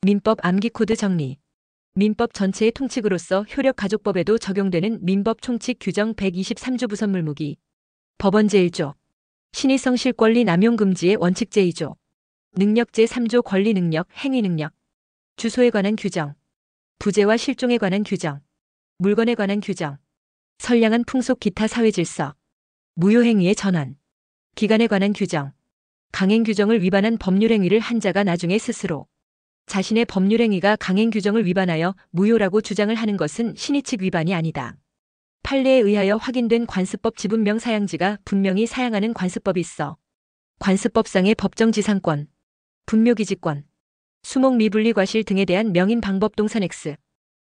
민법 암기 코드 정리. 민법 전체의 통칙으로서 효력가족법에도 적용되는 민법 총칙 규정 123조 부선물무기. 법원 제1조. 신의성실 권리 남용 금지의 원칙 제2조. 능력 제3조 권리 능력, 행위 능력. 주소에 관한 규정. 부재와 실종에 관한 규정. 물건에 관한 규정. 선량한 풍속 기타 사회질서. 무효행위의 전환. 기간에 관한 규정. 강행 규정을 위반한 법률행위를 한 자가 나중에 스스로 자신의 법률행위가 강행 규정을 위반하여 무효라고 주장을 하는 것은 신의칙 위반이 아니다. 판례에 의하여 확인된 관습법 지분명 사양지가 분명히 사양하는 관습법이 있어 관습법상의 법정지상권, 분묘기지권, 수목 미분리 과실 등에 대한 명인 방법 동산 X,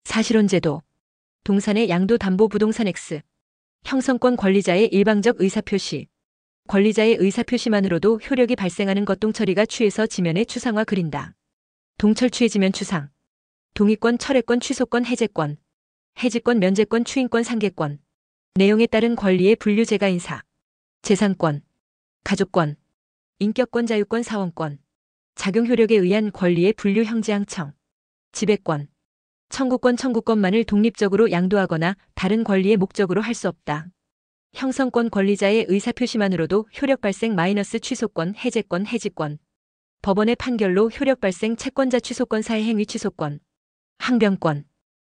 사실혼제도, 동산의 양도 담보 부동산 X, 형성권 권리자의 일방적 의사표시, 권리자의 의사표시만으로도 효력이 발생하는 것동처리가 취해서 지면에 추상화 그린다. 동철 취해지면 추상. 동의권 철회권 취소권 해제권. 해지권 면제권 추인권 상계권. 내용에 따른 권리의 분류 재가 인사. 재산권. 가족권. 인격권 자유권 사원권. 작용 효력에 의한 권리의 분류 형제 항청. 지배권. 청구권만을 독립적으로 양도하거나 다른 권리의 목적으로 할 수 없다. 형성권 권리자의 의사표시만으로도 효력 발생 마이너스 취소권 해제권 해지권. 법원의 판결로 효력 발생 채권자 취소권 사회 행위 취소권. 항변권.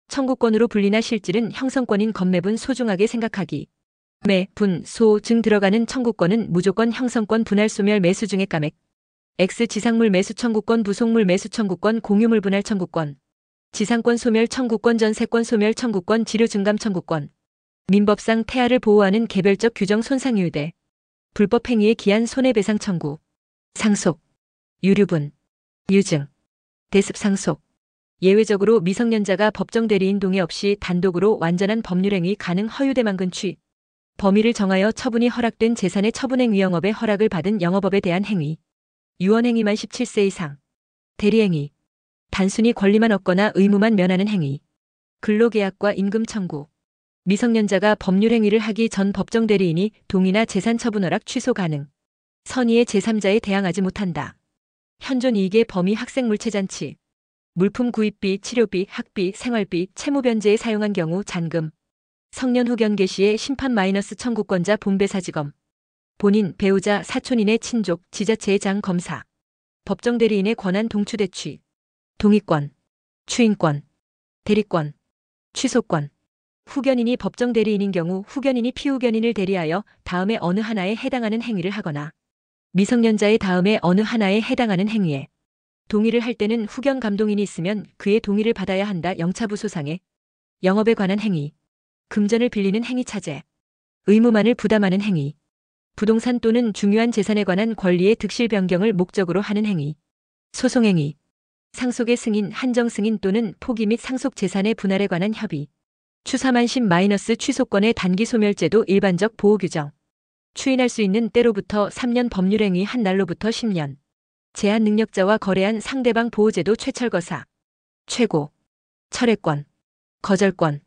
청구권으로 분리나 실질은 형성권인 건매분 소중하게 생각하기. 매, 분, 소, 증 들어가는 청구권은 무조건 형성권 분할 소멸 매수 중의 감액. X 지상물 매수 청구권 부속물 매수 청구권 공유물 분할 청구권. 지상권 소멸 청구권 전세권 소멸 청구권 지료 증감 청구권. 민법상 태아를 보호하는 개별적 규정 손상유대. 불법 행위에 기한 손해배상 청구. 상속. 유류분, 유증, 대습 상속. 예외적으로 미성년자가 법정 대리인 동의 없이 단독으로 완전한 법률행위 가능 허유대망근 취. 범위를 정하여 처분이 허락된 재산의 처분행위 영업의 허락을 받은 영업업에 대한 행위. 유언행위만 17세 이상. 대리행위. 단순히 권리만 얻거나 의무만 면하는 행위. 근로계약과 임금 청구. 미성년자가 법률행위를 하기 전 법정 대리인이 동의나 재산 처분 허락 취소 가능. 선의의 제3자에 대항하지 못한다. 현존 이익의 범위 학생물체잔치. 물품 구입비, 치료비, 학비, 생활비, 채무변제에 사용한 경우 잔금. 성년 후 견개 시에 심판 마이너스 청구권자 본배사지검. 본인, 배우자, 사촌인의 친족, 지자체의 장 검사. 법정 대리인의 권한 동추대취. 동의권. 추인권. 대리권. 취소권. 후견인이 법정 대리인인 경우 후견인이 피후견인을 대리하여 다음에 어느 하나에 해당하는 행위를 하거나 미성년자의 다음에 어느 하나에 해당하는 행위에 동의를 할 때는 후견 감동인이 있으면 그의 동의를 받아야 한다. 영차부 소상에 영업에 관한 행위, 금전을 빌리는 행위 차제, 의무만을 부담하는 행위, 부동산 또는 중요한 재산에 관한 권리의 득실 변경을 목적으로 하는 행위, 소송행위, 상속의 승인, 한정 승인 또는 포기 및 상속 재산의 분할에 관한 협의, 추사만심 마이너스 취소권의 단기 소멸제도 일반적 보호 규정. 추인할 수 있는 때로부터 3년 법률행위 한 날로부터 10년. 제한 능력자와 거래한 상대방 보호제도 최철거사. 최고. 철회권. 거절권.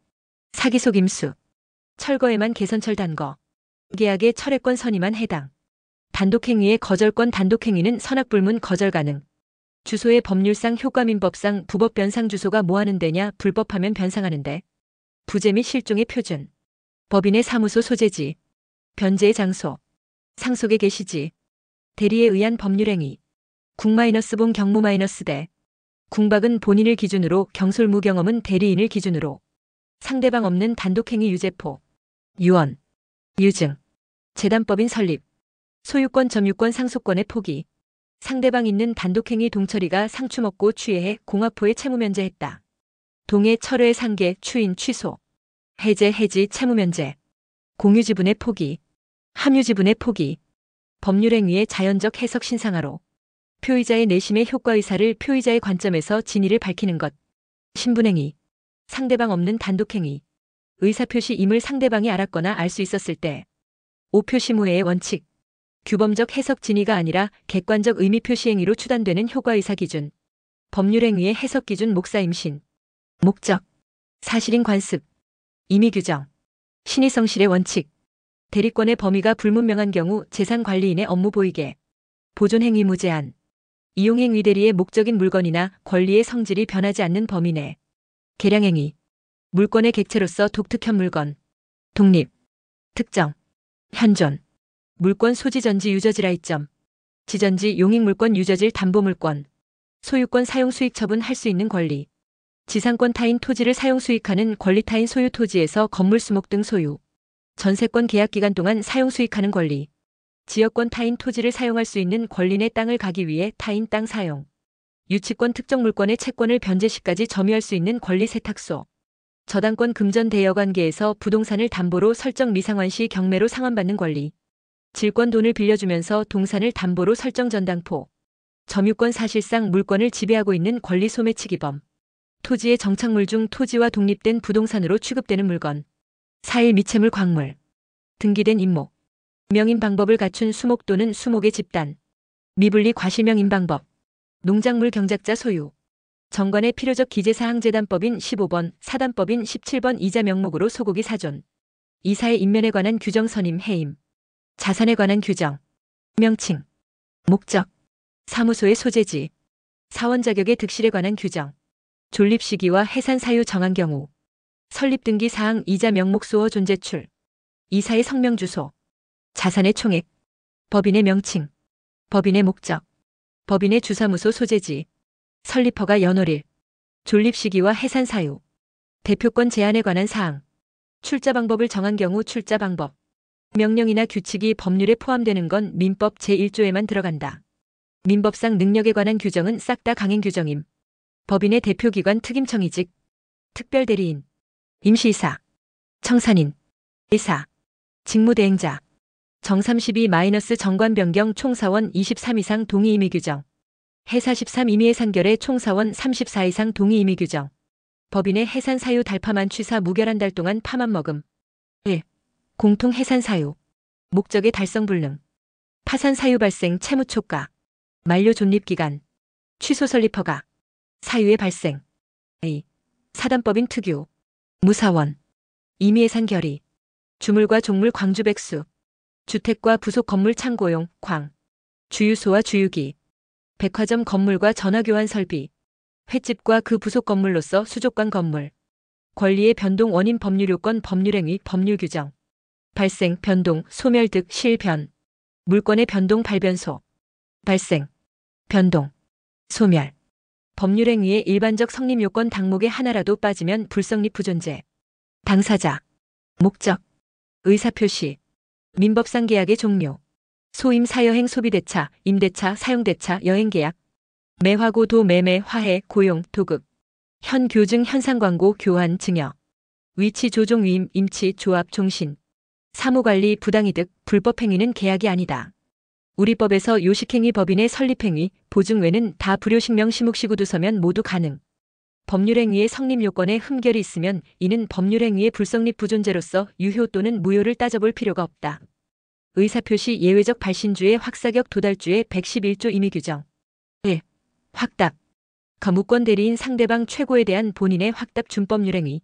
사기 속임수. 철거에만 개선철 단거. 계약의 철회권 선의만 해당. 단독행위의 거절권 단독행위는 선악불문 거절 가능. 주소의 법률상 효과민법상 부법 변상 주소가 뭐하는 데냐 불법하면 변상하는데. 부재 및 실종의 표준. 법인의 사무소 소재지. 변제의 장소, 상속의 개시지, 대리에 의한 법률행위, 궁-봉 경무-대, 궁박은 본인을 기준으로 경솔무 경험은 대리인을 기준으로, 상대방 없는 단독행위 유죄포, 유언, 유증, 재단법인 설립, 소유권 점유권 상속권의 포기, 상대방 있는 단독행위 동처리가 상추 먹고 취해해 공화포에 채무면제했다. 동해 철회 상계 추인 취소, 해제 해지 채무면제, 공유지분의 포기, 함유지분의 포기, 법률행위의 자연적 해석 신상화로, 표의자의 내심의 효과의사를 표의자의 관점에서 진위를 밝히는 것, 신분행위, 상대방 없는 단독행위, 의사표시임을 상대방이 알았거나 알 수 있었을 때, 오표시무해의 원칙, 규범적 해석 진위가 아니라 객관적 의미표시행위로 추단되는 효과의사 기준, 법률행위의 해석 기준 목사임신, 목적, 사실인 관습, 임의규정, 신의성실의 원칙, 대리권의 범위가 불분명한 경우 재산관리인의 업무 보이개, 보존행위 무제한, 이용행위 대리의 목적인 물건이나 권리의 성질이 변하지 않는 범위 내. 계량행위. 물권의 객체로서 독특한 물건. 독립. 특정. 현존. 물권 소지전지 유저지라 이점. 지전지 용익물권 유저질 담보물권. 소유권 사용 수익 처분할 수 있는 권리. 지상권 타인 토지를 사용 수익하는 권리 타인 소유 토지에서 건물 수목 등 소유. 전세권 계약 기간 동안 사용 수익하는 권리. 지역권 타인 토지를 사용할 수 있는 권리 내 땅을 가기 위해 타인 땅 사용. 유치권 특정 물권의 채권을 변제 시까지 점유할 수 있는 권리 세탁소. 저당권 금전 대여 관계에서 부동산을 담보로 설정 미상환 시 경매로 상환받는 권리. 질권 돈을 빌려주면서 동산을 담보로 설정 전당포. 점유권 사실상 물권을 지배하고 있는 권리 소매치기범. 토지의 정착물 중 토지와 독립된 부동산으로 취급되는 물건. 4일 미채물 광물. 등기된 임목. 명인 방법을 갖춘 수목 또는 수목의 집단. 미분리 과실명인 방법. 농작물 경작자 소유. 정관의 필요적 기재사항재단법인 15번, 사단법인 17번 이자 명목으로 소고기 사존. 이사의 인면에 관한 규정 선임 해임. 자산에 관한 규정. 명칭. 목적. 사무소의 소재지. 사원 자격의 득실에 관한 규정. 존립 시기와 해산 사유 정한 경우. 설립 등기 사항 이자 명목 수어 존재출. 이사의 성명 주소. 자산의 총액. 법인의 명칭. 법인의 목적. 법인의 주사무소 소재지. 설립허가 연월일. 존립 시기와 해산 사유. 대표권 제한에 관한 사항. 출자 방법을 정한 경우 출자 방법. 명령이나 규칙이 법률에 포함되는 건 민법 제1조에만 들어간다. 민법상 능력에 관한 규정은 싹 다 강행 규정임. 법인의 대표기관 특임청이직. 특별대리인. 임시이사. 청산인. 이사. 직무대행자. 정32- 정관변경 총사원 23 이상 동의 임의 규정. 해사 13 임의의 산결의 총사원 34 이상 동의 임의 규정. 법인의 해산 사유 달파만 취사 무결한 달 동안 파만 먹음. 1. 공통 해산 사유. 목적의 달성 불능. 파산 사유 발생 채무 초과. 만료 존립 기간. 취소 설립 허가. 사유의 발생. A. 사단법인 특유. 무사원. 임의의 산결의. 주물과 종물 광주 백수. 주택과 부속 건물 창고용 광. 주유소와 주유기. 백화점 건물과 전화교환 설비. 횟집과 그 부속 건물로서 수족관 건물. 권리의 변동 원인 법률 요건 법률행위 법률 규정. 발생, 변동, 소멸 득, 실변. 물권의 변동 발변소. 발생, 변동, 소멸. 법률행위의 일반적 성립 요건 당목의 하나라도 빠지면 불성립 부존재. 당사자. 목적. 의사표시. 민법상 계약의 종료. 소임 사여행 소비대차, 임대차, 사용대차, 여행계약. 매화고 도 매매, 화해, 고용, 도급. 현교증 현상광고, 교환, 증여. 위치 조종 위임, 임치, 조합, 종신. 사무관리, 부당이득, 불법행위는 계약이 아니다. 우리 법에서 요식행위 법인의 설립행위, 보증 외는 다 불효식명 시묵시구두서면 모두 가능. 법률행위의 성립 요건에 흠결이 있으면 이는 법률행위의 불성립 부존재로서 유효 또는 무효를 따져볼 필요가 없다. 의사표시 예외적 발신주의 확사격 도달주의 111조 임의 규정. 1. 확답. 거무권 대리인 상대방 최고에 대한 본인의 확답 준법률행위.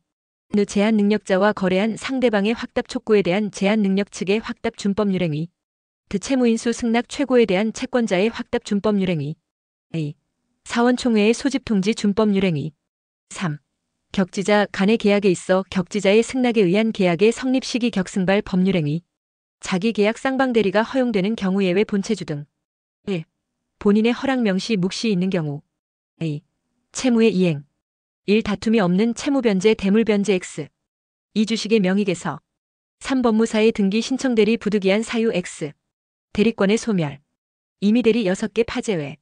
제한 능력자와 거래한 상대방의 확답 촉구에 대한 제한 능력 측의 확답 준법률행위. 채무인수 승낙 최고에 대한 채권자의 확답 준법률행위. A. 사원총회의 소집통지 준법률행위. 3. 격지자 간의 계약에 있어 격지자의 승낙에 의한 계약의 성립 시기 격승발 법률행위. 자기계약 쌍방대리가 허용되는 경우 예외 본체주 등. 1. 본인의 허락 명시 묵시 있는 경우. A. 채무의 이행. 1. 다툼이 없는 채무변제 대물변제 X. 2. 주식의 명의개서. 3. 법무사의 등기 신청대리 부득이한 사유 X. 대리권의 소멸. 임의대리 6개 파재외.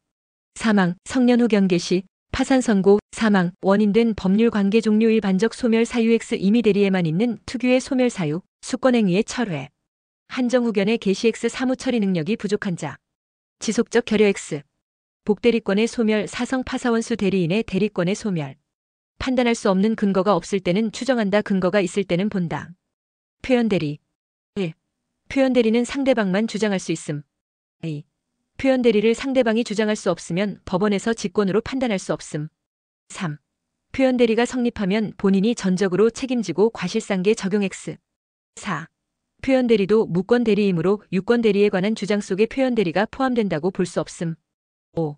사망, 성년 후 경계시, 파산 선고, 사망, 원인된 법률 관계 종료 일반적 소멸 사유 X 임의대리에만 있는 특유의 소멸 사유, 수권행위의 철회. 한정 후견의 개시 X 사무 처리 능력이 부족한 자. 지속적 결여 X. 복대리권의 소멸 사성 파사원수 대리인의 대리권의 소멸. 판단할 수 없는 근거가 없을 때는 추정한다 근거가 있을 때는 본다. 표현대리. 1. 표현대리는 상대방만 주장할 수 있음. A. 표현대리를 상대방이 주장할 수 없으면 법원에서 직권으로 판단할 수 없음. 3. 표현대리가 성립하면 본인이 전적으로 책임지고 과실상계 적용 X. 4. 표현대리도 무권대리이므로 유권대리에 관한 주장 속에 표현대리가 포함된다고 볼 수 없음. 5.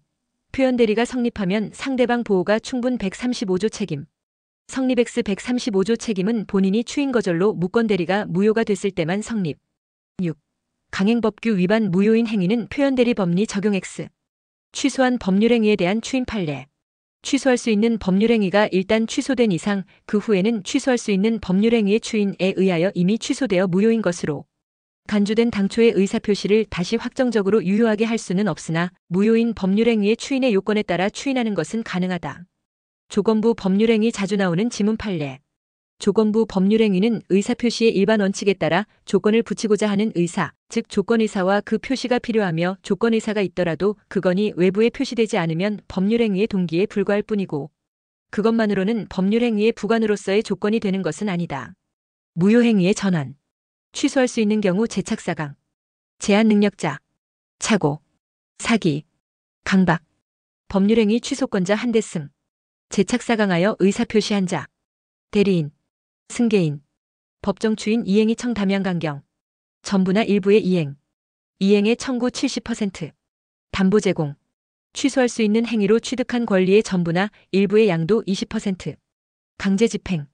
표현대리가 성립하면 상대방 보호가 충분 135조 책임. 성립 X 135조 책임은 본인이 추인거절로 무권대리가 무효가 됐을 때만 성립. 6. 강행법규 위반 무효인 행위는 표현대리 법리 적용 X. 취소한 법률행위에 대한 추인 판례. 취소할 수 있는 법률행위가 일단 취소된 이상 그 후에는 취소할 수 있는 법률행위의 추인에 의하여 이미 취소되어 무효인 것으로 간주된 당초의 의사표시를 다시 확정적으로 유효하게 할 수는 없으나 무효인 법률행위의 추인의 요건에 따라 추인하는 것은 가능하다. 조건부 법률행위 자주 나오는 지문 판례. 조건부 법률행위는 의사표시의 일반 원칙에 따라 조건을 붙이고자 하는 의사, 즉 조건의사와 그 표시가 필요하며 조건의사가 있더라도 그건이 외부에 표시되지 않으면 법률행위의 동기에 불과할 뿐이고 그것만으로는 법률행위의 부관으로서의 조건이 되는 것은 아니다. 무효행위의 전환. 취소할 수 있는 경우 재착사강, 제한능력자, 착오, 사기, 강박, 법률행위 취소권자 한대승, 재착사강하여 의사표시한 자, 대리인, 승계인, 법정추인 이행이 청담양 강경, 전부나 일부의 이행, 이행의 청구 70%, 담보 제공, 취소할 수 있는 행위로 취득한 권리의 전부나 일부의 양도 20%, 강제 집행,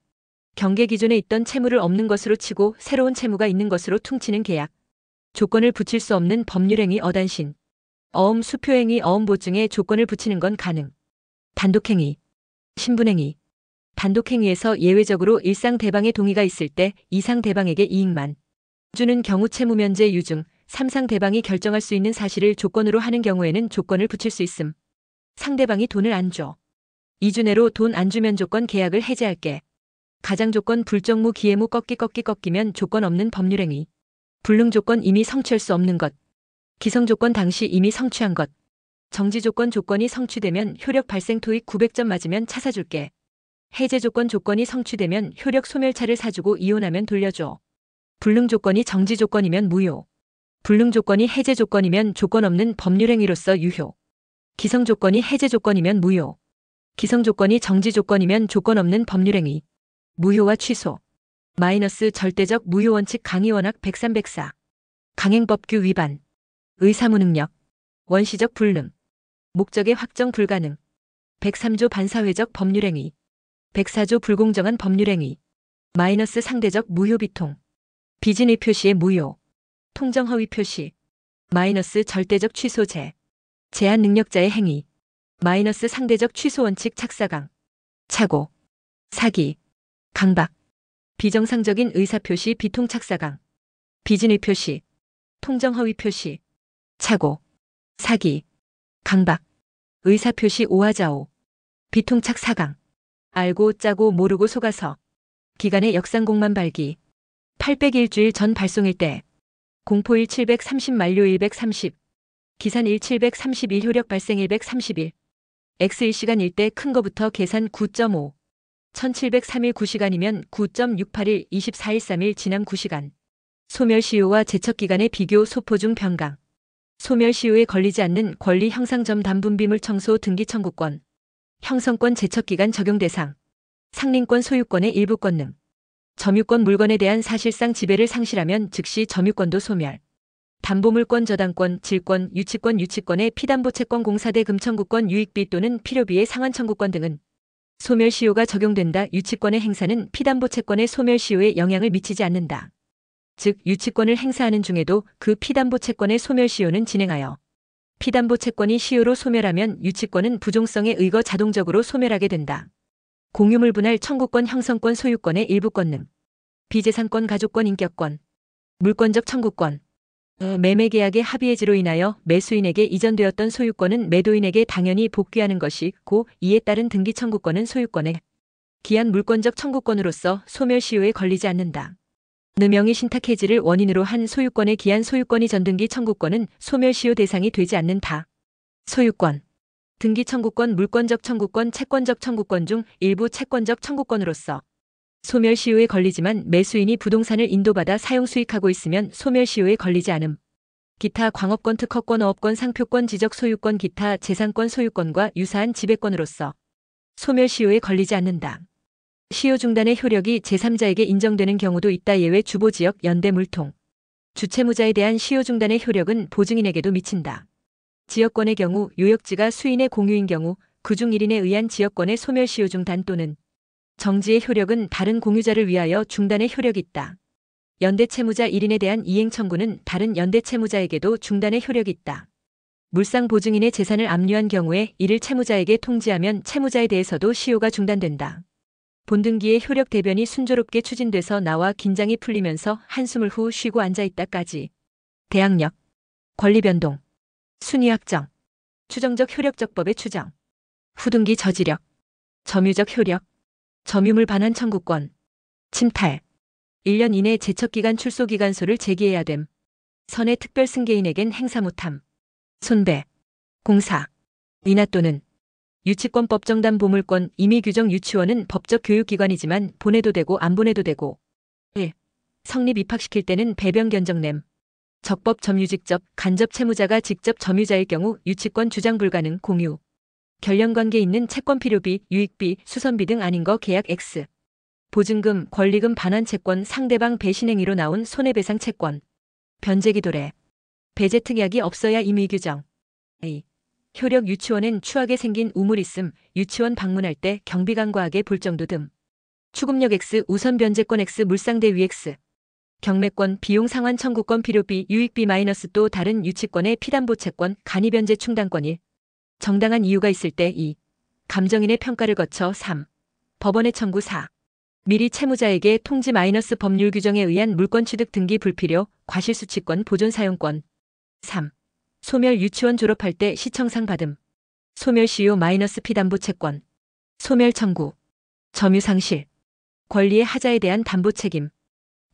경계 기존에 있던 채무를 없는 것으로 치고 새로운 채무가 있는 것으로 퉁치는 계약, 조건을 붙일 수 없는 법률행위 어단신, 어음 수표행위 어음 보증에 조건을 붙이는 건 가능, 단독행위, 신분행위, 단독행위에서 예외적으로 일상 대방의 동의가 있을 때 이상 대방에게 이익만 주는 경우 채무 면제 유증, 3상 대방이 결정할 수 있는 사실을 조건으로 하는 경우에는 조건을 붙일 수 있음. 상대방이 돈을 안 줘. 2주 내로 돈 안 주면 조건 계약을 해제할게. 가장 조건 불정무 기해무 꺾이면 조건 없는 법률행위. 불능 조건 이미 성취할 수 없는 것. 기성 조건 당시 이미 성취한 것. 정지 조건 조건이 성취되면 효력 발생 토익 900점 맞으면 차 사줄게. 해제 조건 조건이 성취되면 효력 소멸차를 사주고 이혼하면 돌려줘. 불능 조건이 정지 조건이면 무효. 불능 조건이 해제 조건이면 조건 없는 법률행위로서 유효. 기성 조건이 해제 조건이면 무효. 기성 조건이 정지 조건이면 조건 없는 법률행위. 무효와 취소. 마이너스 절대적 무효 원칙 강의 원학 103-104. 강행법규 위반. 의사무능력. 원시적 불능. 목적의 확정 불가능. 103조 반사회적 법률행위. 104조 불공정한 법률행위. 마이너스 상대적 무효 비통. 비진의 표시의 무효. 통정허위 표시. 마이너스 절대적 취소제. 제한 능력자의 행위. 마이너스 상대적 취소 원칙 착사강. 착오. 사기. 강박. 비정상적인 의사표시 비통 착사강. 비진의 표시. 통정허위 표시. 착오. 사기. 강박. 의사표시 오하자오. 비통착 사강. 알고 짜고 모르고 속아서. 기간의 역상공만 발기. 801주일 전 발송일 때. 공포일 730 만료 130. 기산 731 효력 발생 131. X 1시간 때 큰 거부터 계산 9.5. 1703일 9시간이면 9.681 24일 3일 지남 9시간. 소멸시효와 제척기간의 비교 소포 중 변강. 소멸시효에 걸리지 않는 권리 형상점 담분비물 청소 등기 청구권. 형성권 제척기간 적용 대상. 상린권 소유권의 일부 권능. 점유권 물건에 대한 사실상 지배를 상실하면 즉시 점유권도 소멸. 담보물권 저당권, 질권, 유치권의 피담보채권 공사대 금청구권 유익비 또는 필요비의 상환청구권 등은 소멸시효가 적용된다. 유치권의 행사는 피담보채권의 소멸시효에 영향을 미치지 않는다. 즉 유치권을 행사하는 중에도 그 피담보채권의 소멸시효는 진행하여 피담보채권이 시효로 소멸하면 유치권은 부종성에 의거 자동적으로 소멸하게 된다. 공유물 분할 청구권 형성권 소유권의 일부 권능. 비재산권 가족권 인격권. 물권적 청구권. 매매계약의 합의해지로 인하여 매수인에게 이전되었던 소유권은 매도인에게 당연히 복귀하는 것이 고 이에 따른 등기 청구권은 소유권에 기한 물권적 청구권으로서 소멸시효에 걸리지 않는다. 명의 신탁해지를 원인으로 한 소유권에 기한 소유권이 전등기 청구권은 소멸시효 대상이 되지 않는다. 소유권. 등기 청구권 물권적 청구권 채권적 청구권 중 일부 채권적 청구권으로서 소멸시효에 걸리지만 매수인이 부동산을 인도받아 사용 수익하고 있으면 소멸시효에 걸리지 않음. 기타 광업권 특허권 어업권 상표권 지적 소유권 기타 재산권 소유권과 유사한 지배권으로서 소멸시효에 걸리지 않는다. 시효 중단의 효력이 제3자에게 인정되는 경우도 있다. 예외 주보지역 연대 물통. 주채무자에 대한 시효 중단의 효력은 보증인에게도 미친다. 지역권의 경우 요역지가 수인의 공유인 경우 그중 1인에 의한 지역권의 소멸시효 중단 또는 정지의 효력은 다른 공유자를 위하여 중단의 효력이 있다. 연대채무자 1인에 대한 이행 청구는 다른 연대채무자에게도 중단의 효력이 있다. 물상보증인의 재산을 압류한 경우에 이를 채무자에게 통지하면 채무자에 대해서도 시효가 중단된다. 본등기의 효력 대변이 순조롭게 추진돼서 나와 긴장이 풀리면서 한숨을 후 쉬고 앉아있다까지. 대항력, 권리변동, 순위 확정, 추정적 효력적법의 추정, 후등기 저지력, 점유적 효력, 점유물 반환 청구권, 침탈, 1년 이내 제척기간 출소기간소를 제기해야 됨. 선의 특별승계인에겐 행사 못함. 손배, 공사, 인하 또는 유치권법 정담 보물권 임의규정 유치원은 법적 교육기관이지만 보내도 되고 안 보내도 되고 1. 성립 입학시킬 때는 배병 견적냄. 적법 점유직접 간접 채무자가 직접 점유자일 경우 유치권 주장 불가능 공유. 결연관계 있는 채권 필요비, 유익비, 수선비 등 아닌 거 계약 X. 보증금, 권리금 반환 채권 상대방 배신 행위로 나온 손해배상 채권. 변제기도래. 배제 특약이 없어야 임의규정. A. 효력 유치원엔 추하게 생긴 우물 있음, 유치원 방문할 때 경비 간과하게 볼 정도 등. 추금력 X, 우선 변제권 X, 물상대위 X. 경매권, 비용 상환 청구권 필요비, 유익비 마이너스 또 다른 유치권의 피담보 채권, 간이 변제 충당권 1. 정당한 이유가 있을 때 2. 감정인의 평가를 거쳐 3. 법원의 청구 4. 미리 채무자에게 통지 마이너스 법률 규정에 의한 물권 취득 등기 불필요, 과실수취권 보존 사용권 3. 소멸 유치원 졸업할 때 시청상 받음. 소멸시효 마이너스 피담보 채권. 소멸 청구. 점유상실. 권리의 하자에 대한 담보 책임.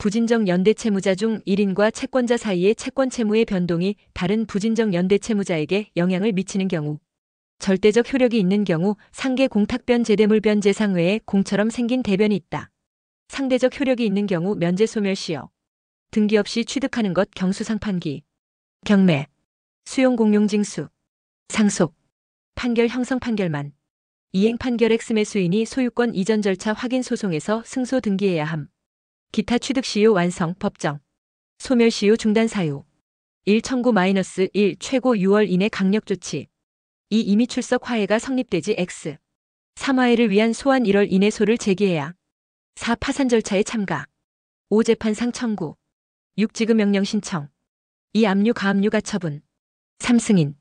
부진정 연대 채무자 중 1인과 채권자 사이의 채권 채무의 변동이 다른 부진정 연대 채무자에게 영향을 미치는 경우. 절대적 효력이 있는 경우 상계 공탁변 제대물변 재상 외에 공처럼 생긴 대변이 있다. 상대적 효력이 있는 경우 면제 소멸시효. 등기 없이 취득하는 것 경수상판기. 경매. 수용 공용 징수. 상속. 판결 형성 판결만. 이행 판결 X매 수인이 소유권 이전 절차 확인 소송에서 승소 등기해야 함. 기타 취득 시효 완성 법정. 소멸 시효 중단 사유. 1 청구 -1 최고 6월 이내 강력 조치. 2 임의 출석 화해가 성립되지 X. 3 화해를 위한 소환 1월 이내 소를 제기해야. 4 파산 절차에 참가. 5 재판상 청구. 6 지급 명령 신청. 2 압류 가압류 가처분. 3 승인.